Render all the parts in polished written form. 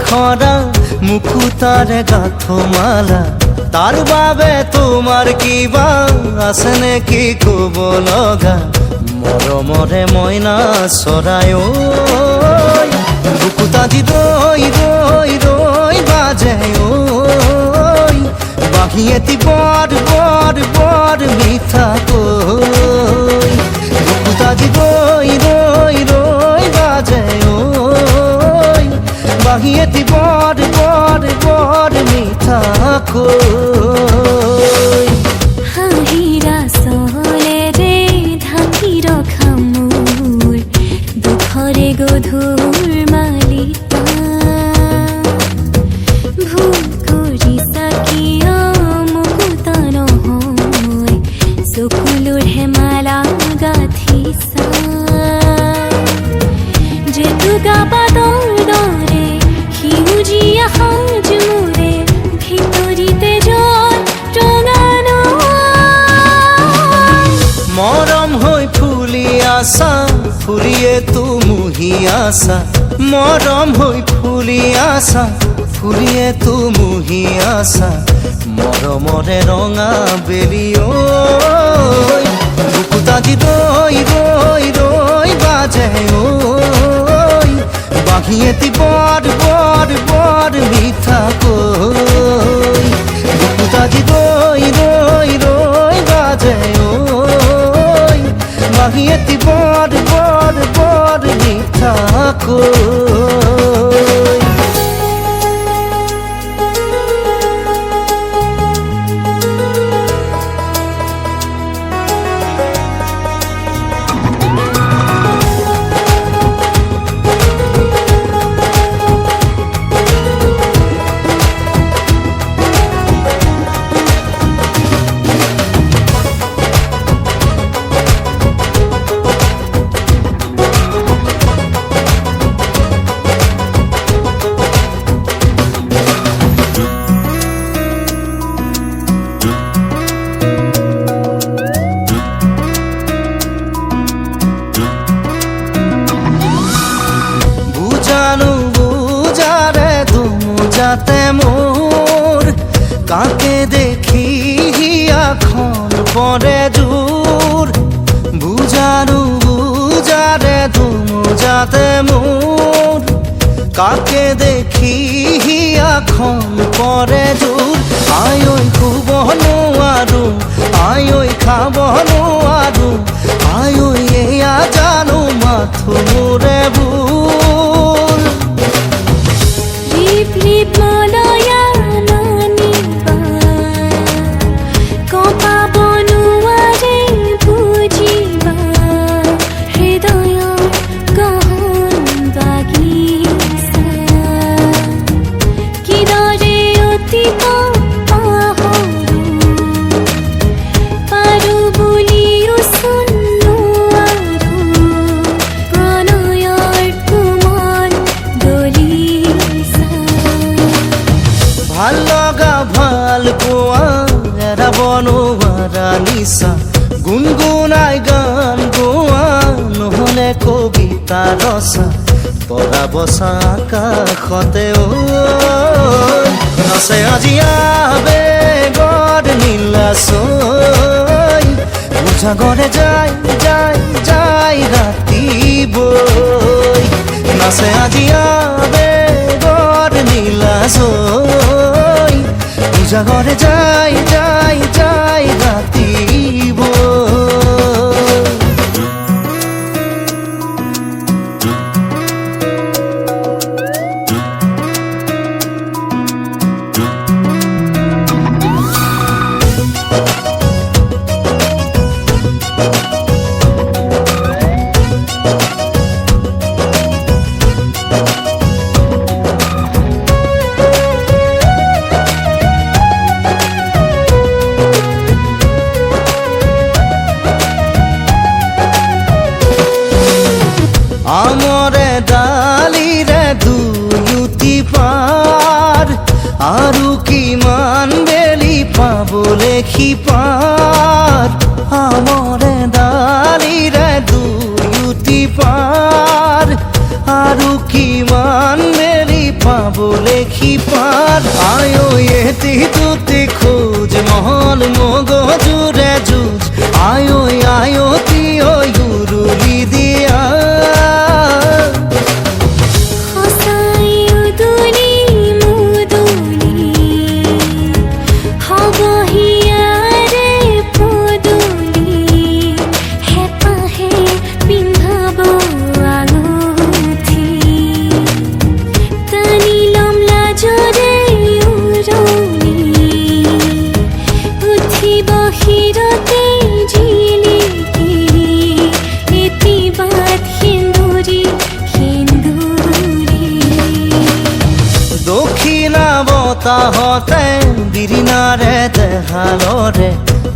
খরা মুকুতারে গাঁথমালা তার বাবে তোমাৰ কিবা আছে নেকি ক'ব লগা মৰমৰে মইনা চৰাই ঐ বুকুত আজি ৰৈ ৰৈ ৰৈ বাজে ঐ বাঁহী এটি বৰ বৰ বৰ মিঠা কৈ বুকুত আজি ৰৈ ৰৈ ৰৈ বাজে ঐ বাঁহী এটি বৰ বৰ বৰ মিঠা কৈ হাঁহিৰা চলেৰে ঢাকি ৰখা মোৰ দুখৰে গধুৰ মালিতা ভুল কৰিছা কিয় মুকুতা নহয় চকুলোৰ হেমালা গাঁঠিছা জেতুকা পাতৰ দৰে সেউজীয়া সাজ মোৰে ভিতৰিতে জল ৰঙানো মৰম হৈ ফুলি আছা ফুলিয়ে তুমুহি আছা মৰম হৈ ফুলি আছা ফুলিয়ে তুমুহি আছা মৰমৰে ৰঙা বেলি ঐ বুকুত আজি ৰৈ ৰৈ ৰৈ বাজে ঐ বাঁহী এটি বৰ বৰ বৰ মিঠা কৈ বুকুত আজি ৰৈ ৰৈ ৰৈ বাজে ঐ বাঁহী এটি বৰ বৰ বৰ মিঠা কৈ যাতে মোর কাকে দেখি হিয়াখন পরে দূর বুঝানো বুঝারে তুমু যাতে মোর কাকে দেখি হিয়াখন পরে দূর আয়ই খুব নোৱাৰো আয়ই খাব নোৱাৰো আয়ই এয়া জানো মাথো মোৰে ভুল রিপ রিপ মলয়া নানিবা কপা বনুয়ারে বুঝিবা হৃদয় গহন বাগিচা কিদরে অতীত পাহৰু পাৰু বুলিও শুনো আৰু প্ৰণয়ৰ কোমল দলিচা ভাল লগা ভাল পোৱা এৰাব নোৱাৰা নিচা গুণগুণাই গান গোৱা নহ'লে কবিতা ৰচা পৰা বচা আকাশতে ঐ আছে আজি আবেগৰ নীলাচৈ উজাগৰে যায় যায় যায় ৰাতি বৈ নাচে আজি আবেগৰ নীলাচৈ উজাগৰে যায় যায় যায় ৰাতি বৈ আমরে ডালিরে দুয়ুতি পার আৰু কিমান বেলি পাব লেখি পার আমরে কাষতে বিৰিণাৰে দেহালৰে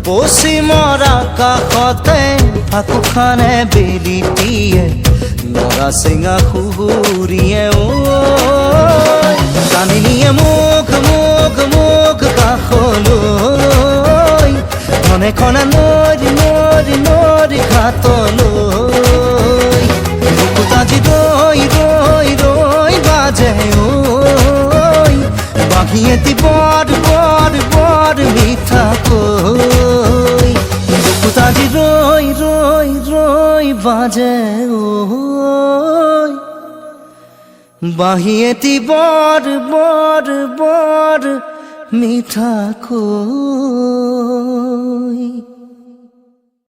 পশ্চিমৰ আকাশতে ফাকুখানে বেলি দিয়ে নৰা চিঙা সুহুৰিয়ে টানি নিয়ে মুখ মুখ মুখ কাষলৈ ধনে খনে নদী নদী নদী ঘাটলৈ বুকুতাজি ৰৈ ৰৈ ৰৈ বাজে বাঁহী এটি বৰ বৰ বৰ মিঠাকৈ বুকুতাজি ৰৈ ৰৈ ৰৈ বাজে বাঁহী এটি বৰ বৰ বৰ মিঠাকৈ